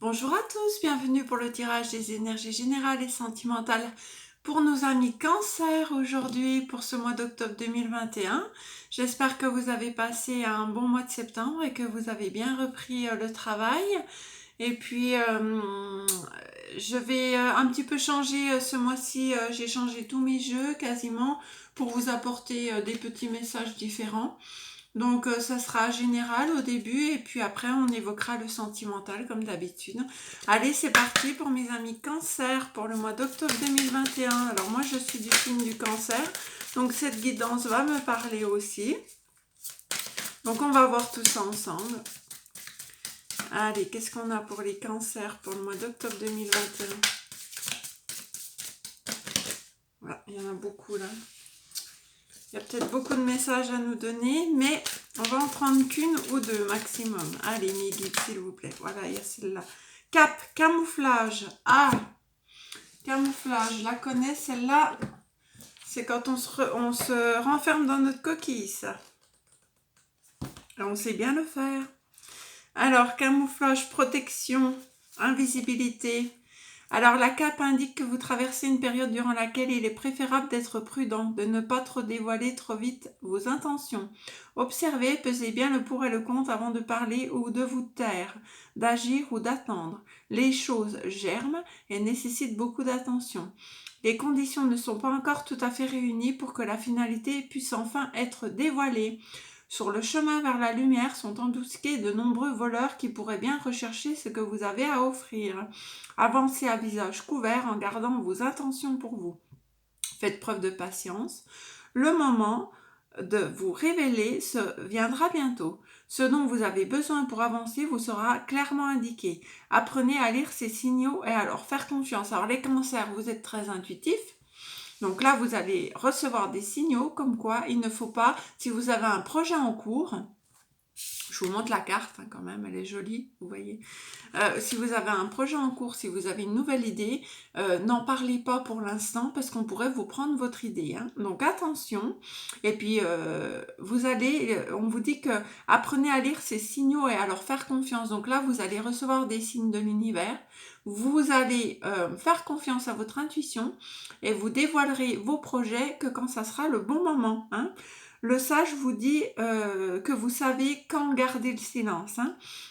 Bonjour à tous, bienvenue pour le tirage des énergies générales et sentimentales pour nos amis Cancer aujourd'hui pour ce mois d'octobre 2021. J'espère que vous avez passé un bon mois de septembre et que vous avez bien repris le travail. Et puis je vais un petit peu changer ce mois-ci, j'ai changé tous mes jeux quasiment pour vous apporter des petits messages différents. Donc ça sera général au début et puis après on évoquera le sentimental comme d'habitude. Allez, c'est parti pour mes amis Cancer pour le mois d'octobre 2021. Alors moi je suis du signe du Cancer, donc cette guidance va me parler aussi. Donc on va voir tout ça ensemble. Allez, qu'est-ce qu'on a pour les Cancers pour le mois d'octobre 2021? Voilà, il y en a beaucoup là. Il y a peut-être beaucoup de messages à nous donner, mais on va en prendre qu'une ou deux maximum. Allez, mes guides, s'il vous plaît. Voilà, il y a celle-là. Cap, camouflage. Ah, camouflage, je la connais, celle-là. C'est quand on se renferme dans notre coquille, ça. Et on sait bien le faire. Alors, camouflage, protection, invisibilité. Alors, la cape indique que vous traversez une période durant laquelle il est préférable d'être prudent, de ne pas trop dévoiler trop vite vos intentions. Observez, pesez bien le pour et le contre avant de parler ou de vous taire, d'agir ou d'attendre. Les choses germent et nécessitent beaucoup d'attention. Les conditions ne sont pas encore tout à fait réunies pour que la finalité puisse enfin être dévoilée. Sur le chemin vers la lumière sont embusqués de nombreux voleurs qui pourraient bien rechercher ce que vous avez à offrir. Avancez à visage couvert en gardant vos intentions pour vous. Faites preuve de patience. Le moment de vous révéler viendra bientôt. Ce dont vous avez besoin pour avancer vous sera clairement indiqué. Apprenez à lire ces signaux et à leur faire confiance. Alors les cancers, vous êtes très intuitifs. Donc là, vous allez recevoir des signaux comme quoi il ne faut pas, si vous avez un projet en cours, je vous montre la carte quand même, elle est jolie, vous voyez. Si vous avez un projet en cours, si vous avez une nouvelle idée, n'en parlez pas pour l'instant parce qu'on pourrait vous prendre votre idée. Donc attention. Et puis on vous dit que apprenez à lire ces signaux et à leur faire confiance. Donc là, vous allez recevoir des signes de l'univers. Vous allez faire confiance à votre intuition et vous dévoilerez vos projets que quand ça sera le bon moment. Le sage vous dit que vous savez quand garder le silence.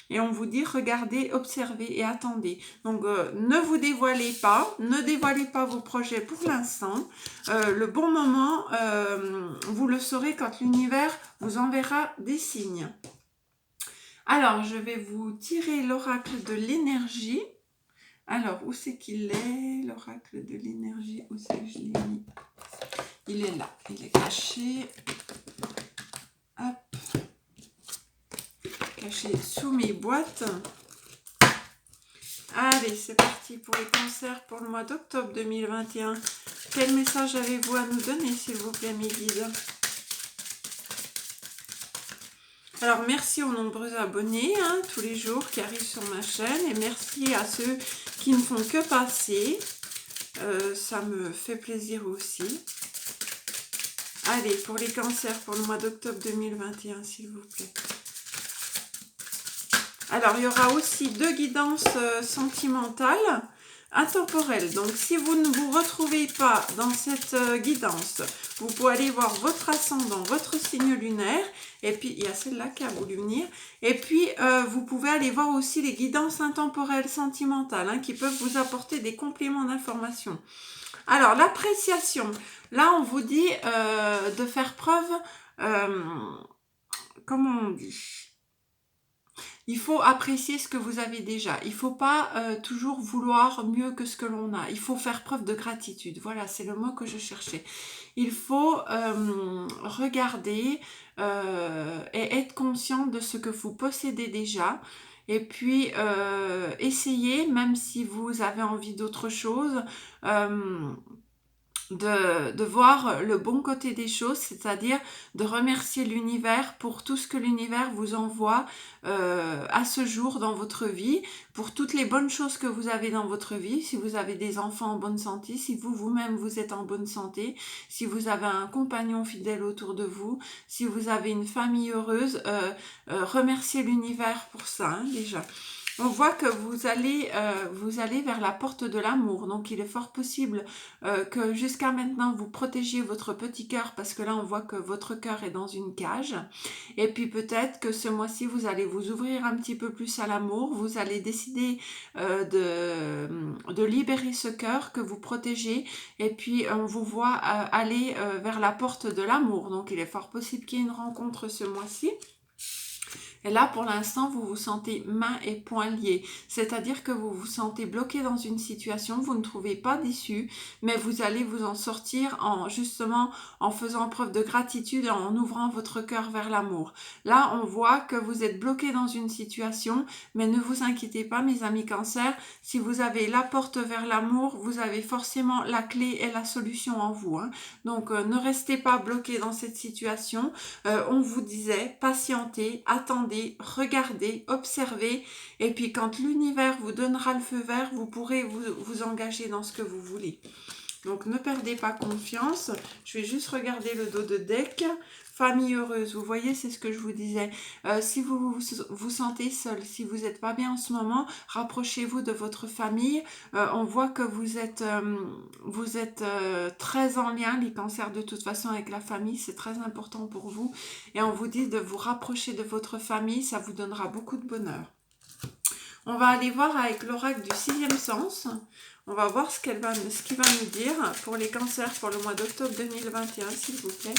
Et on vous dit regardez, observez et attendez. Donc ne vous dévoilez pas, ne dévoilez pas vos projets pour l'instant. Le bon moment, vous le saurez quand l'univers vous enverra des signes. Alors, je vais vous tirer l'oracle de l'énergie. Alors, où c'est qu'il est, l'oracle de l'énergie? Où c'est que je l'ai mis? Il est là, il est caché. Hop. Caché sous mes boîtes. Allez, c'est parti pour les cancers pour le mois d'octobre 2021. Quel message avez-vous à nous donner, s'il vous plaît, mes guides? Alors, merci aux nombreux abonnés, tous les jours qui arrivent sur ma chaîne. Et merci à ceux qui ne font que passer. Ça me fait plaisir aussi. Allez, pour les cancers pour le mois d'octobre 2021, s'il vous plaît. Alors, il y aura aussi deux guidances sentimentales intemporelles. Donc, si vous ne vous retrouvez pas dans cette guidance, vous pouvez aller voir votre ascendant, votre signe lunaire. Et puis, il y a celle-là qui a voulu venir. Et puis, vous pouvez aller voir aussi les guidances intemporelles sentimentales qui peuvent vous apporter des compléments d'information. Alors, l'appréciation. Là, on vous dit de faire preuve... comment on dit ? Il faut apprécier ce que vous avez déjà. Il ne faut pas toujours vouloir mieux que ce que l'on a. Il faut faire preuve de gratitude. Voilà, c'est le mot que je cherchais. Il faut regarder et être conscient de ce que vous possédez déjà. Et puis, essayez, même si vous avez envie d'autre chose, de voir le bon côté des choses, c'est-à-dire de remercier l'univers pour tout ce que l'univers vous envoie à ce jour dans votre vie, pour toutes les bonnes choses que vous avez dans votre vie, si vous avez des enfants en bonne santé, si vous-même vous êtes en bonne santé, si vous avez un compagnon fidèle autour de vous, si vous avez une famille heureuse, remerciez l'univers pour ça déjà. On voit que vous allez vers la porte de l'amour. Donc, il est fort possible que jusqu'à maintenant, vous protégiez votre petit cœur parce que là, on voit que votre cœur est dans une cage. Et puis, peut-être que ce mois-ci, vous allez vous ouvrir un petit peu plus à l'amour. Vous allez décider de libérer ce cœur que vous protégez. Et puis, on vous voit aller vers la porte de l'amour. Donc, il est fort possible qu'il y ait une rencontre ce mois-ci. Et là, pour l'instant, vous vous sentez mains et poings liés. C'est-à-dire que vous vous sentez bloqué dans une situation, vous ne trouvez pas d'issue, mais vous allez vous en sortir justement en faisant preuve de gratitude et en ouvrant votre cœur vers l'amour. Là, on voit que vous êtes bloqué dans une situation, mais ne vous inquiétez pas, mes amis Cancer. Si vous avez la porte vers l'amour, vous avez forcément la clé et la solution en vous. Donc, ne restez pas bloqué dans cette situation. On vous disait, patientez, attendez, regardez, observez, et puis quand l'univers vous donnera le feu vert, vous pourrez vous engager dans ce que vous voulez. Donc ne perdez pas confiance. Je vais juste regarder le dos de deck. Famille heureuse, vous voyez, c'est ce que je vous disais. Si vous vous sentez seul, si vous n'êtes pas bien en ce moment, rapprochez-vous de votre famille. On voit que vous êtes très en lien, les cancers de toute façon avec la famille, c'est très important pour vous. Et on vous dit de vous rapprocher de votre famille, ça vous donnera beaucoup de bonheur. On va aller voir avec l'oracle du 6e sens. On va voir ce qu'il va nous dire pour les cancers pour le mois d'octobre 2021, s'il vous plaît.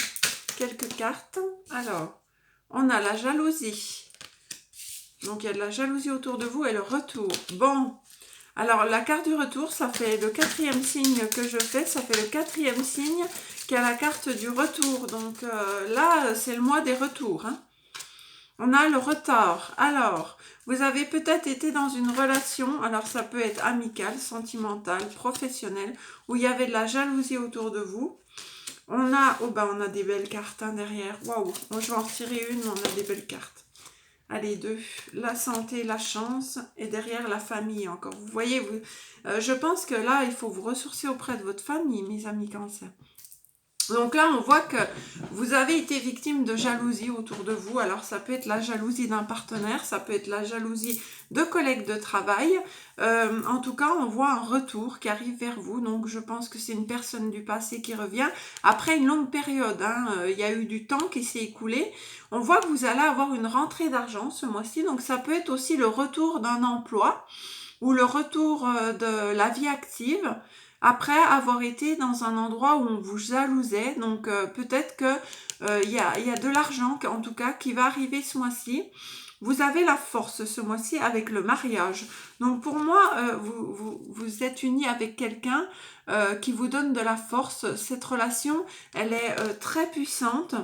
Quelques cartes. Alors, on a la jalousie. Donc, il y a de la jalousie autour de vous et le retour. Bon, alors la carte du retour, ça fait le 4e signe que je fais. Ça fait le 4e signe qui a la carte du retour. Donc là, c'est le mois des retours. On a le retard. Alors, vous avez peut-être été dans une relation, alors ça peut être amicale, sentimentale, professionnelle, où il y avait de la jalousie autour de vous. On a des belles cartes derrière. Waouh, moi je vais en retirer une, mais on a des belles cartes. Allez, 2. La santé, la chance, et derrière la famille encore. Vous voyez, je pense que là, il faut vous ressourcer auprès de votre famille, mes amis Cancer. Donc là, on voit que vous avez été victime de jalousie autour de vous. Alors, ça peut être la jalousie d'un partenaire, ça peut être la jalousie de collègues de travail. En tout cas, on voit un retour qui arrive vers vous. Donc, je pense que c'est une personne du passé qui revient. Après une longue période, il y a eu du temps qui s'est écoulé. On voit que vous allez avoir une rentrée d'argent ce mois-ci. Donc, ça peut être aussi le retour d'un emploi ou le retour de la vie active. Après avoir été dans un endroit où on vous jalousait, donc peut-être que y a de l'argent en tout cas qui va arriver ce mois-ci. Vous avez la force ce mois-ci avec le mariage. Donc pour moi, vous êtes unis avec quelqu'un qui vous donne de la force. Cette relation, elle est très puissante.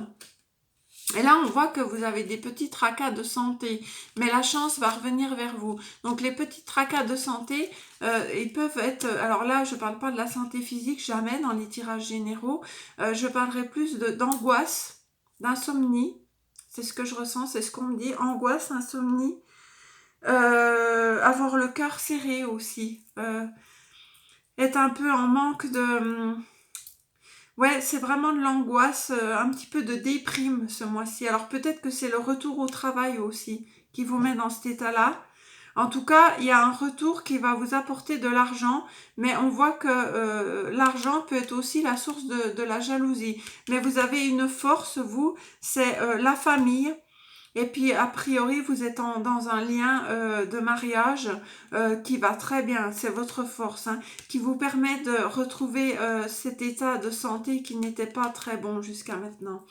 Et là, on voit que vous avez des petits tracas de santé, mais la chance va revenir vers vous. Donc, les petits tracas de santé, ils peuvent être... Alors là, je ne parle pas de la santé physique, jamais dans les tirages généraux. Je parlerai plus d'angoisse, d'insomnie. C'est ce que je ressens, c'est ce qu'on me dit. Angoisse, insomnie. Avoir le cœur serré aussi. Être un peu en manque de... Ouais, c'est vraiment de l'angoisse, un petit peu de déprime ce mois-ci. Alors peut-être que c'est le retour au travail aussi qui vous met dans cet état-là. En tout cas, il y a un retour qui va vous apporter de l'argent, mais on voit que l'argent peut être aussi la source de la jalousie. Mais vous avez une force, vous, c'est la famille. Et puis, a priori, vous êtes dans un lien de mariage qui va très bien. C'est votre force qui vous permet de retrouver cet état de santé qui n'était pas très bon jusqu'à maintenant.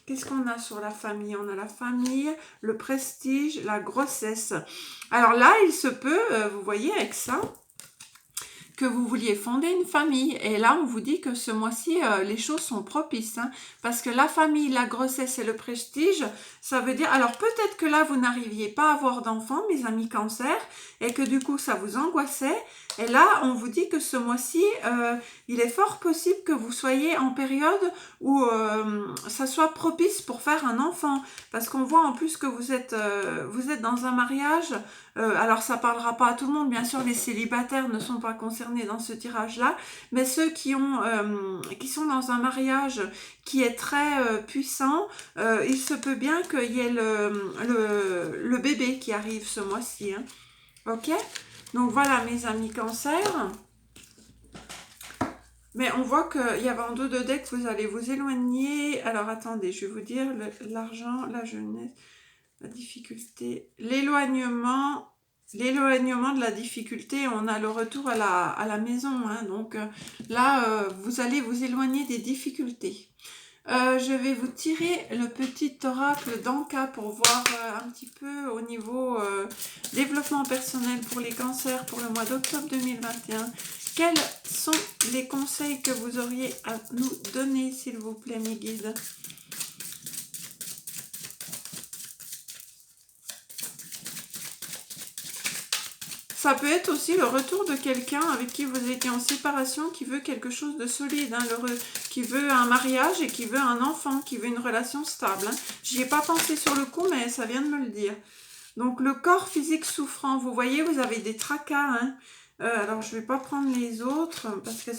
Qu'est-ce qu'on a sur la famille? On a la famille, le prestige, la grossesse. Alors là, il se peut, vous voyez, avec ça, que vous vouliez fonder une famille. Et là, on vous dit que ce mois-ci, les choses sont propices. Parce que la famille, la grossesse et le prestige, ça veut dire... Alors, peut-être que là, vous n'arriviez pas à avoir d'enfants, mes amis Cancer, et que du coup, ça vous angoissait. Et là, on vous dit que ce mois-ci, il est fort possible que vous soyez en période où ça soit propice pour faire un enfant. Parce qu'on voit en plus que vous êtes dans un mariage. Alors, ça ne parlera pas à tout le monde. Bien sûr, les célibataires ne sont pas concernés dans ce tirage-là. Mais ceux qui sont dans un mariage qui est très puissant, il se peut bien qu'il y ait le bébé qui arrive ce mois-ci. Ok? Donc voilà mes amis cancer. Mais on voit qu'il y a en dos de deck, vous allez vous éloigner. Alors attendez, je vais vous dire l'argent, la jeunesse, la difficulté, l'éloignement de la difficulté. On a le retour à la maison. Hein. Donc là, vous allez vous éloigner des difficultés. Je vais vous tirer le petit oracle d'Anka pour voir un petit peu au niveau développement personnel pour les cancers pour le mois d'octobre 2021. Quels sont les conseils que vous auriez à nous donner, s'il vous plaît, mes guides? Ça peut être aussi le retour de quelqu'un avec qui vous étiez en séparation, qui veut quelque chose de solide, hein, qui veut un mariage et qui veut un enfant, qui veut une relation stable. Hein. J'y ai pas pensé sur le coup, mais ça vient de me le dire. Donc le corps physique souffrant, vous voyez, vous avez des tracas. Hein. Alors je vais pas prendre les autres parce qu'elles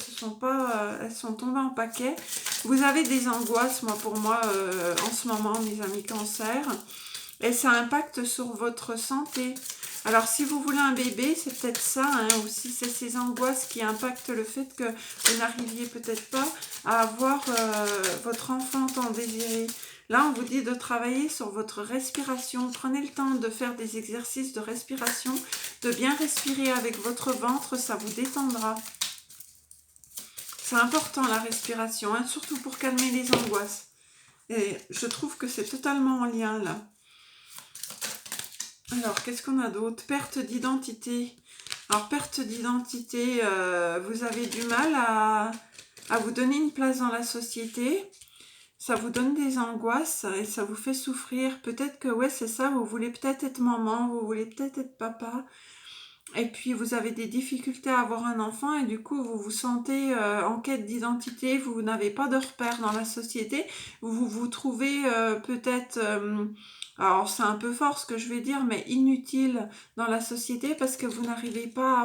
elles sont tombées en paquet. Vous avez des angoisses, pour moi, en ce moment, mes amis cancer, et ça impacte sur votre santé. Alors si vous voulez un bébé, c'est peut-être ça, hein, ou si c'est ces angoisses qui impactent le fait que vous n'arriviez peut-être pas à avoir votre enfant tant désiré. Là, on vous dit de travailler sur votre respiration. Prenez le temps de faire des exercices de respiration, de bien respirer avec votre ventre, ça vous détendra. C'est important la respiration, hein, surtout pour calmer les angoisses. Et je trouve que c'est totalement en lien là. Alors, qu'est-ce qu'on a d'autre? Perte d'identité. Alors, perte d'identité, vous avez du mal à vous donner une place dans la société. Ça vous donne des angoisses et ça vous fait souffrir. Peut-être que, ouais, c'est ça, vous voulez peut-être être maman, vous voulez peut-être être papa. Et puis, vous avez des difficultés à avoir un enfant et du coup, vous vous sentez en quête d'identité. Vous n'avez pas de repères dans la société. Vous vous trouvez peut-être... alors, c'est un peu fort ce que je vais dire, mais inutile dans la société parce que vous n'arrivez pas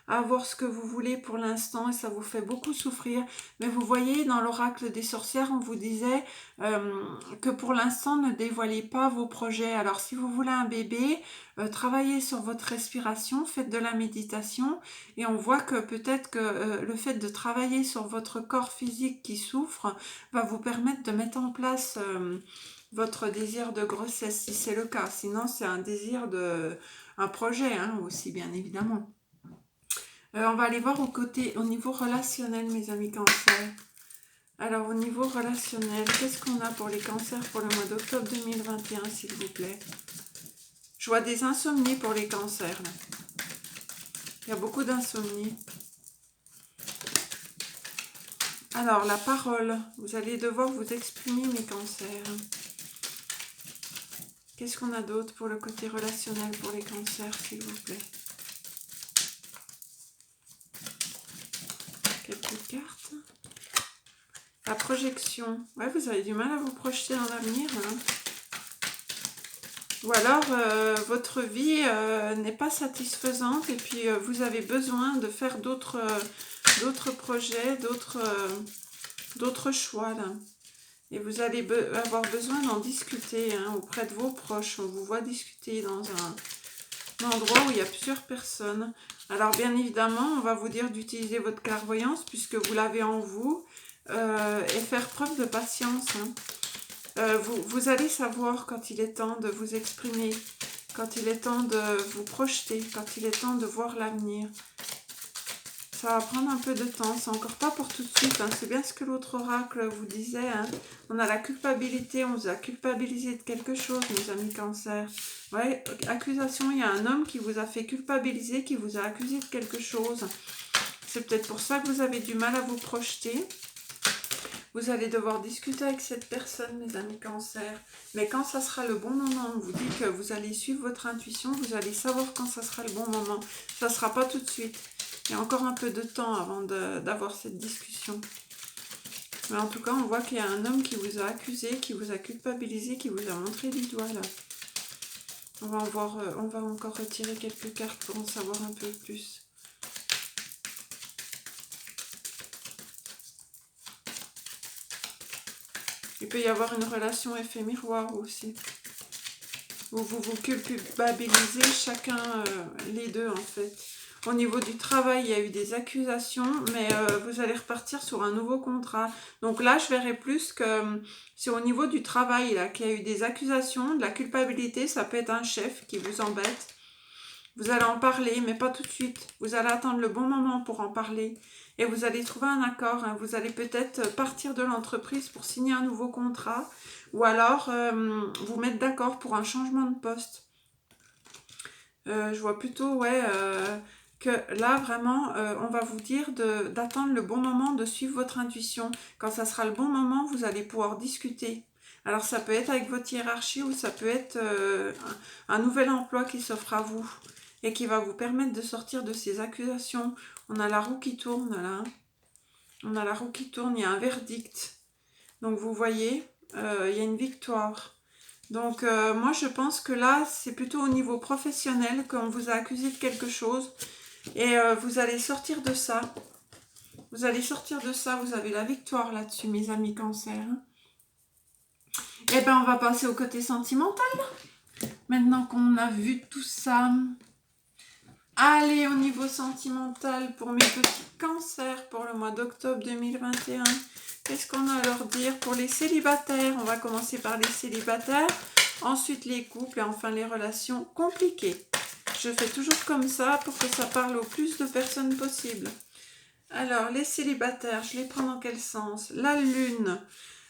à avoir ce que vous voulez pour l'instant et ça vous fait beaucoup souffrir. Mais vous voyez, dans l'oracle des sorcières, on vous disait que pour l'instant, ne dévoilez pas vos projets. Alors, si vous voulez un bébé, travaillez sur votre respiration, faites de la méditation et on voit que peut-être que le fait de travailler sur votre corps physique qui souffre va vous permettre de mettre en place votre désir de grossesse si c'est le cas. Sinon, c'est un désir un projet hein, aussi, bien évidemment. On va aller voir au niveau relationnel, mes amis cancers. Alors, au niveau relationnel, qu'est-ce qu'on a pour les cancers pour le mois d'octobre 2021, s'il vous plaît? Je vois des insomnies pour les cancers. Là. Il y a beaucoup d'insomnies. Alors, la parole. Vous allez devoir vous exprimer, mes cancers. Qu'est-ce qu'on a d'autre pour le côté relationnel pour les cancers, s'il vous plaît? Quelques cartes. La projection. Ouais, vous avez du mal à vous projeter dans l'avenir. Hein. Ou alors, votre vie n'est pas satisfaisante et puis vous avez besoin de faire d'autres projets, d'autres choix. Là. Et vous allez avoir besoin d'en discuter hein, auprès de vos proches. On vous voit discuter dans un endroit où il y a plusieurs personnes. Alors, bien évidemment, on va vous dire d'utiliser votre clairvoyance puisque vous l'avez en vous et faire preuve de patience. Hein. Vous allez savoir quand il est temps de vous exprimer, quand il est temps de vous projeter, quand il est temps de voir l'avenir. Ça va prendre un peu de temps, c'est encore pas pour tout de suite, hein. C'est bien ce que l'autre oracle vous disait. Hein. On a la culpabilité, on vous a culpabilisé de quelque chose, mes amis cancer. Ouais, accusation, il y a un homme qui vous a fait culpabiliser, qui vous a accusé de quelque chose. C'est peut-être pour ça que vous avez du mal à vous projeter. Vous allez devoir discuter avec cette personne, mes amis cancer. Mais quand ça sera le bon moment, on vous dit que vous allez suivre votre intuition, vous allez savoir quand ça sera le bon moment. Ça ne sera pas tout de suite. Il y a encore un peu de temps avant d'avoir cette discussion. Mais en tout cas, on voit qu'il y a un homme qui vous a accusé, qui vous a culpabilisé, qui vous a montré du doigt là. On va encore retirer quelques cartes pour en savoir un peu plus. Il peut y avoir une relation effet miroir aussi. où vous vous culpabilisez chacun les deux en fait. Au niveau du travail, il y a eu des accusations, mais vous allez repartir sur un nouveau contrat. Donc là, je verrai plus que c'est au niveau du travail là qu'il y a eu des accusations, de la culpabilité. Ça peut être un chef qui vous embête. Vous allez en parler, mais pas tout de suite. Vous allez attendre le bon moment pour en parler. Et vous allez trouver un accord. Hein. Vous allez peut-être partir de l'entreprise pour signer un nouveau contrat. Ou alors vous mettre d'accord pour un changement de poste. Je vois plutôt, ouais, que là, vraiment, on va vous dire d'attendre le bon moment, de suivre votre intuition. Quand ça sera le bon moment, vous allez pouvoir discuter. Alors, ça peut être avec votre hiérarchie ou ça peut être un nouvel emploi qui s'offre à vous et qui va vous permettre de sortir de ces accusations. On a la roue qui tourne, là. On a la roue qui tourne, il y a un verdict. Donc, vous voyez, il y a une victoire. Donc, moi, je pense que là, c'est plutôt au niveau professionnel qu'on vous a accusé de quelque chose. Et vous allez sortir de ça. Vous allez sortir de ça. Vous avez la victoire là-dessus, mes amis Cancer. Et bien, on va passer au côté sentimental. Maintenant qu'on a vu tout ça. Allez, au niveau sentimental, pour mes petits cancers, pour le mois d'octobre 2021. Qu'est-ce qu'on a à leur dire pour les célibataires? On va commencer par les célibataires. Ensuite, les couples et enfin les relations compliquées. Je fais toujours comme ça pour que ça parle au plus de personnes possible. Alors, les célibataires, je les prends dans quel sens? La lune,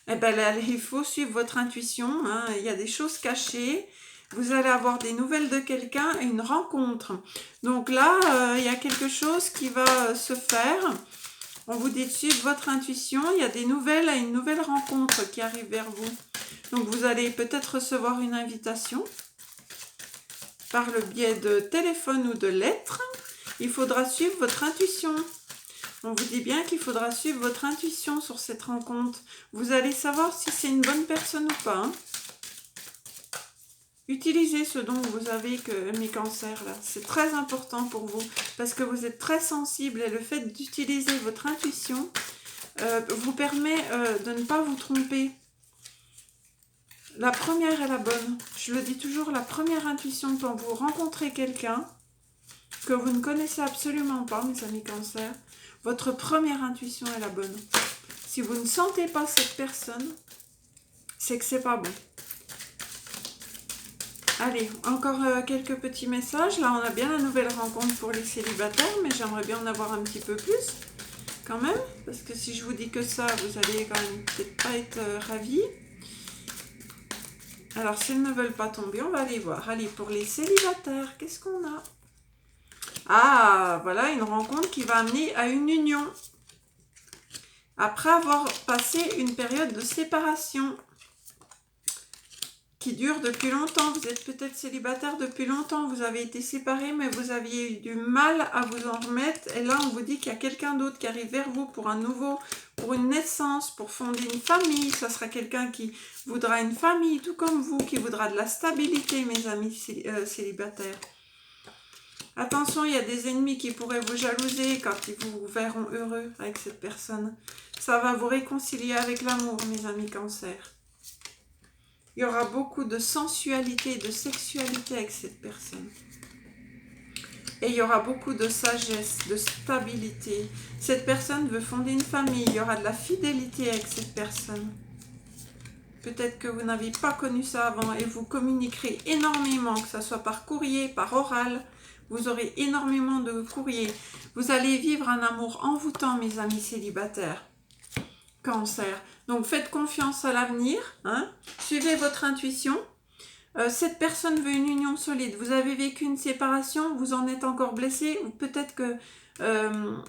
eh ben là, il faut suivre votre intuition. Hein. Il y a des choses cachées. Vous allez avoir des nouvelles de quelqu'un et une rencontre. Donc là, il y a quelque chose qui va se faire. On vous dit de suivre votre intuition. Il y a des nouvelles à une nouvelle rencontre qui arrive vers vous. Donc vous allez peut-être recevoir une invitation par le biais de téléphone ou de lettres. Il faudra suivre votre intuition. On vous dit bien qu'il faudra suivre votre intuition sur cette rencontre. Vous allez savoir si c'est une bonne personne ou pas. Hein. Utilisez ce don que vous avez, mes cancers, là. C'est très important pour vous parce que vous êtes très sensible et le fait d'utiliser votre intuition vous permet de ne pas vous tromper. La première est la bonne. Je le dis toujours, la première intuition quand vous rencontrez quelqu'un que vous ne connaissez absolument pas, mes amis Cancer, votre première intuition est la bonne. Si vous ne sentez pas cette personne, c'est que c'est pas bon. Allez, encore quelques petits messages. Là, on a bien la nouvelle rencontre pour les célibataires, mais j'aimerais bien en avoir un petit peu plus, quand même. Parce que si je vous dis que ça, vous allez quand même peut-être pas être ravis. Alors, s'ils ne veulent pas tomber, on va aller voir. Allez, pour les célibataires, qu'est-ce qu'on a? Ah, voilà, une rencontre qui va amener à une union. Après avoir passé une période de séparation qui dure depuis longtemps. Vous êtes peut-être célibataire depuis longtemps, vous avez été séparés, mais vous aviez eu du mal à vous en remettre. Et là, on vous dit qu'il y a quelqu'un d'autre qui arrive vers vous pour pour une naissance, pour fonder une famille. Ça sera quelqu'un qui voudra une famille, tout comme vous, qui voudra de la stabilité, mes amis célibataires. Attention, il y a des ennemis qui pourraient vous jalouser quand ils vous verront heureux avec cette personne. Ça va vous réconcilier avec l'amour, mes amis Cancer. Il y aura beaucoup de sensualité et de sexualité avec cette personne. Et il y aura beaucoup de sagesse, de stabilité. Cette personne veut fonder une famille. Il y aura de la fidélité avec cette personne. Peut-être que vous n'avez pas connu ça avant et vous communiquerez énormément, que ce soit par courrier, par oral. Vous aurez énormément de courriers. Vous allez vivre un amour envoûtant, mes amis célibataires. Cancer. Donc faites confiance à l'avenir, hein. Suivez votre intuition. Cette personne veut une union solide. Vous avez vécu une séparation, vous en êtes encore blessé, ou peut-être que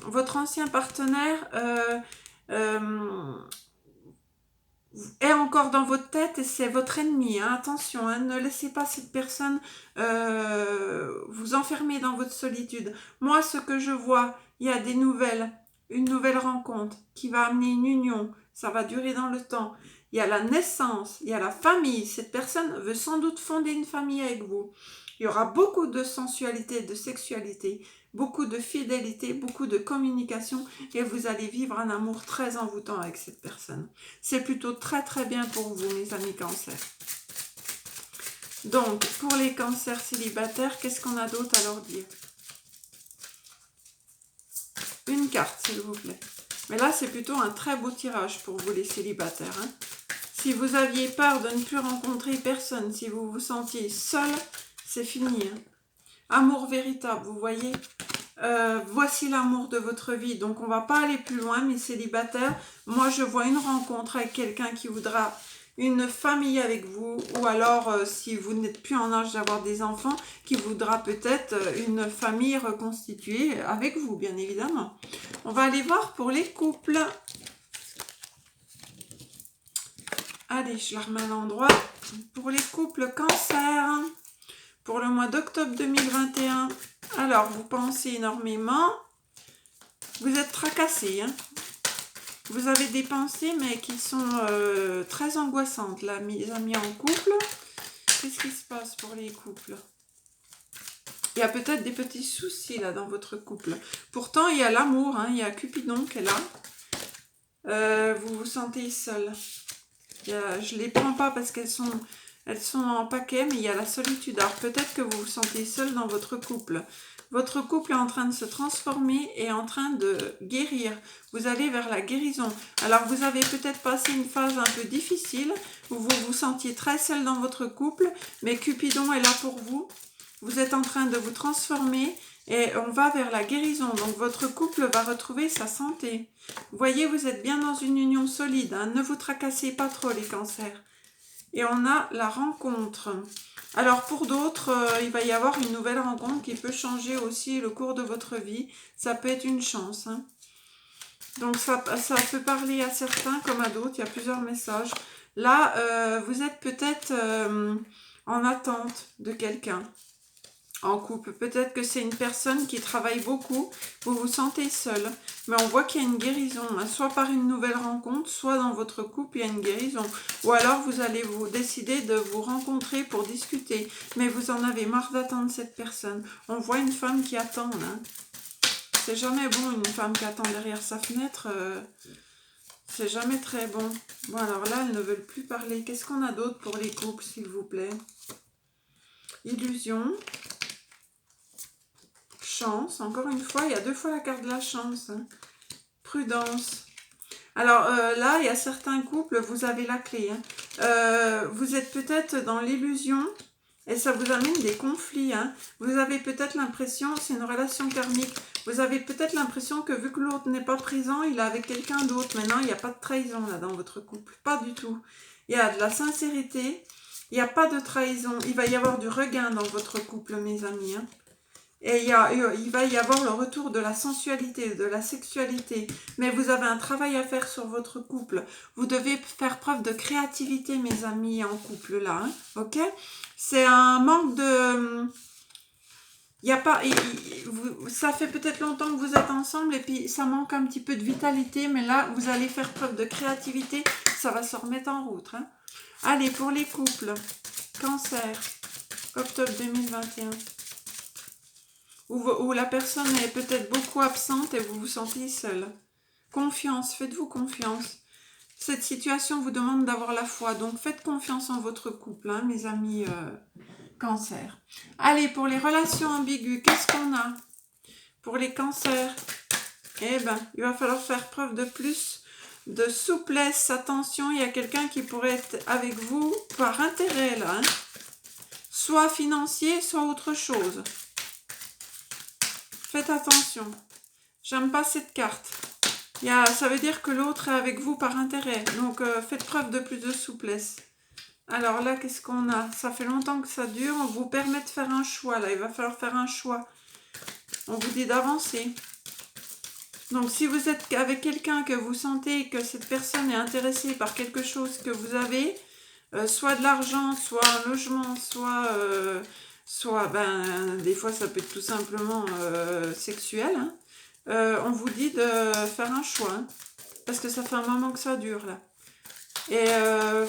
votre ancien partenaire est encore dans votre tête et c'est votre ennemi. Hein. Attention, hein, ne laissez pas cette personne vous enfermer dans votre solitude. Moi, ce que je vois, il y a des nouvelles. Une nouvelle rencontre qui va amener une union, ça va durer dans le temps. Il y a la naissance, il y a la famille. Cette personne veut sans doute fonder une famille avec vous. Il y aura beaucoup de sensualité, de sexualité, beaucoup de fidélité, beaucoup de communication et vous allez vivre un amour très envoûtant avec cette personne. C'est plutôt très très bien pour vous, mes amis Cancer. Donc, pour les cancers célibataires, qu'est-ce qu'on a d'autre à leur dire? Une carte, s'il vous plaît. Mais là, c'est plutôt un très beau tirage pour vous, les célibataires. Hein. Si vous aviez peur de ne plus rencontrer personne, si vous vous sentiez seul, c'est fini. Hein. Amour véritable, vous voyez. Voici l'amour de votre vie. Donc, on va pas aller plus loin, mes célibataires. Moi, je vois une rencontre avec quelqu'un qui voudra une famille avec vous, ou alors, si vous n'êtes plus en âge d'avoir des enfants, qui voudra peut-être une famille reconstituée avec vous, bien évidemment. On va aller voir pour les couples. Allez, je la remets à l'endroit. Pour les couples cancer, pour le mois d'octobre 2021, alors, vous pensez énormément, vous êtes tracassés, hein. Vous avez des pensées, mais qui sont très angoissantes, là, mes amis en couple. Qu'est-ce qui se passe pour les couples? Il y a peut-être des petits soucis, là, dans votre couple. Pourtant, il y a l'amour, hein, il y a Cupidon qui est là. Vous vous sentez seul. Je ne les prends pas parce qu'elles sont en paquet, mais il y a la solitude. Alors, peut-être que vous vous sentez seul dans votre couple. Votre couple est en train de se transformer et en train de guérir. Vous allez vers la guérison. Alors, vous avez peut-être passé une phase un peu difficile où vous vous sentiez très seul dans votre couple, mais Cupidon est là pour vous. Vous êtes en train de vous transformer et on va vers la guérison. Donc, votre couple va retrouver sa santé. Vous voyez, vous êtes bien dans une union solide. Hein. Ne vous tracassez pas trop, les cancers. Et on a la rencontre. Alors pour d'autres, il va y avoir une nouvelle rencontre qui peut changer aussi le cours de votre vie. Ça peut être une chance. Hein. Donc ça peut parler à certains comme à d'autres. Il y a plusieurs messages. Là, vous êtes peut-être en attente de quelqu'un en couple. Peut-être que c'est une personne qui travaille beaucoup, vous vous sentez seul. Mais on voit qu'il y a une guérison, hein, soit par une nouvelle rencontre, soit dans votre couple, il y a une guérison. Ou alors vous allez vous décider de vous rencontrer pour discuter. Mais vous en avez marre d'attendre cette personne. On voit une femme qui attend. Hein. C'est jamais bon, une femme qui attend derrière sa fenêtre. C'est jamais très bon. Bon, alors là, elles ne veulent plus parler. Qu'est-ce qu'on a d'autre pour les couples, s'il vous plaît? Illusion. Chance, encore une fois, il y a 2 fois la carte de la chance. Hein. Prudence. Alors là, il y a certains couples, vous avez la clé. Hein. Vous êtes peut-être dans l'illusion et ça vous amène des conflits. Hein. Vous avez peut-être l'impression, c'est une relation karmique, vous avez peut-être l'impression que vu que l'autre n'est pas présent, il est avec quelqu'un d'autre. Maintenant, il n'y a pas de trahison là dans votre couple, pas du tout. Il y a de la sincérité, il n'y a pas de trahison. Il va y avoir du regain dans votre couple, mes amis. Hein. Et il va y avoir le retour de la sensualité, de la sexualité. Mais vous avez un travail à faire sur votre couple. Vous devez faire preuve de créativité, mes amis, en couple, là. Hein, ok? C'est un manque de... Il y a pas, ça fait peut-être longtemps que vous êtes ensemble et puis ça manque un petit peu de vitalité. Mais là, vous allez faire preuve de créativité. Ça va se remettre en route. Hein. Allez, pour les couples. Cancer. Octobre 2021. Où la personne est peut-être beaucoup absente et vous vous sentez seul. Confiance, faites-vous confiance. Cette situation vous demande d'avoir la foi, donc faites confiance en votre couple, hein, mes amis cancer. Allez, pour les relations ambiguës, qu'est-ce qu'on a? Pour les cancers, eh ben, il va falloir faire preuve de plus de souplesse. Attention, il y a quelqu'un qui pourrait être avec vous par intérêt, là. Hein. Soit financier, soit autre chose. Faites attention. J'aime pas cette carte. Ça veut dire que l'autre est avec vous par intérêt. Donc, faites preuve de plus de souplesse. Alors là, qu'est-ce qu'on a? Ça fait longtemps que ça dure. On vous permet de faire un choix. Là, il va falloir faire un choix. On vous dit d'avancer. Donc, si vous êtes avec quelqu'un que vous sentez que cette personne est intéressée par quelque chose que vous avez, soit de l'argent, soit un logement, soit des fois ça peut être tout simplement sexuel, hein. On vous dit de faire un choix, hein, parce que ça fait un moment que ça dure là. Et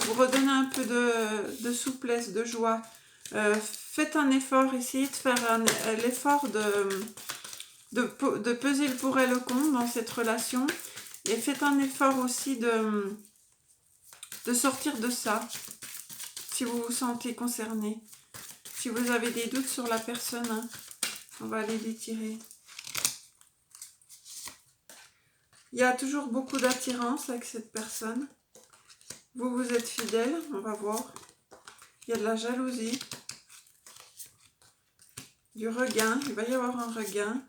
vous redonnez un peu de souplesse, de joie. Faites un effort, essayez de faire l'effort de peser le pour et le contre dans cette relation. Et faites un effort aussi de sortir de ça, si vous vous sentez concerné. Si vous avez des doutes sur la personne, hein, on va aller les tirer. Il y a toujours beaucoup d'attirance avec cette personne. Vous êtes fidèle, on va voir. Il y a de la jalousie. Du regain, il va y avoir un regain.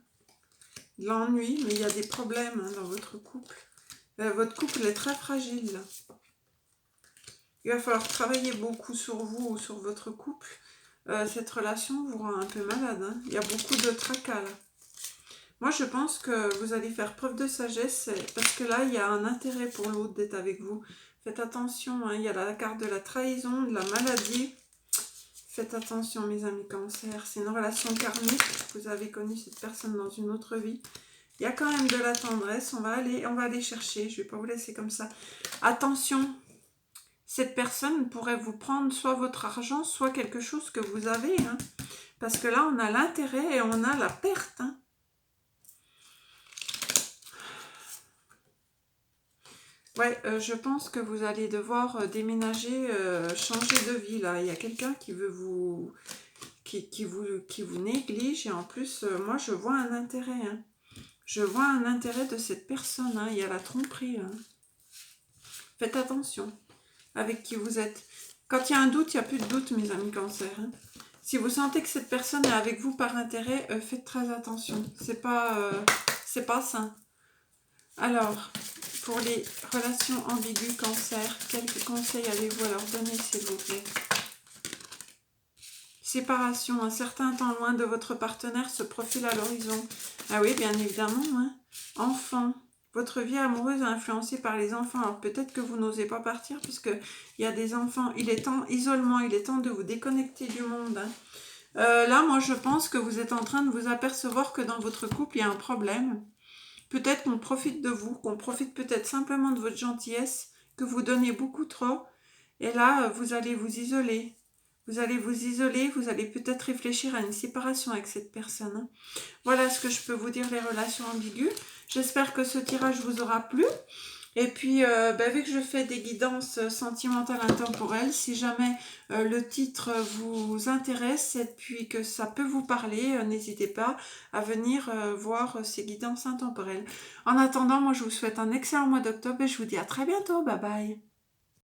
De l'ennui, mais il y a des problèmes hein, dans votre couple. Votre couple est très fragile. Là. Il va falloir travailler beaucoup sur vous ou sur votre couple. Cette relation vous rend un peu malade. Hein. Il y a beaucoup de tracas là. Moi, je pense que vous allez faire preuve de sagesse parce que là, il y a un intérêt pour l'autre d'être avec vous. Faites attention, hein, il y a la carte de la trahison, de la maladie. Faites attention, mes amis cancer. C'est une relation karmique. Vous avez connu cette personne dans une autre vie. Il y a quand même de la tendresse. On va aller chercher. Je ne vais pas vous laisser comme ça. Attention, cette personne pourrait vous prendre soit votre argent, soit quelque chose que vous avez. Hein, parce que là, on a l'intérêt et on a la perte. Hein. Ouais, je pense que vous allez devoir déménager, changer de vie là. Il y a quelqu'un qui veut vous, qui vous néglige et en plus, moi je vois un intérêt. Hein. Je vois un intérêt de cette personne. Hein. Il y a la tromperie. Hein. Faites attention avec qui vous êtes. Quand il y a un doute, il n'y a plus de doute, mes amis cancer. Hein. Si vous sentez que cette personne est avec vous par intérêt, faites très attention. C'est pas sain. Alors, pour les relations ambiguës cancer, quelques conseils avez-vous à leur donner, s'il vous plaît? Séparation, un certain temps loin de votre partenaire se profile à l'horizon. Ah oui, bien évidemment. Hein. Enfant, votre vie amoureuse est influencée par les enfants. Alors peut-être que vous n'osez pas partir parce qu'il y a des enfants. Il est temps, isolement, il est temps de vous déconnecter du monde. Hein. Là, moi, je pense que vous êtes en train de vous apercevoir que dans votre couple, il y a un problème. Peut-être qu'on profite de vous, qu'on profite peut-être simplement de votre gentillesse, que vous donnez beaucoup trop. Et là, vous allez vous isoler. Vous allez vous isoler, vous allez peut-être réfléchir à une séparation avec cette personne. Voilà ce que je peux vous dire, les relations ambiguës. J'espère que ce tirage vous aura plu. Et puis, vu que je fais des guidances sentimentales intemporelles, si jamais le titre vous intéresse et puis que ça peut vous parler, n'hésitez pas à venir voir ces guidances intemporelles. En attendant, moi je vous souhaite un excellent mois d'octobre et je vous dis à très bientôt. Bye bye.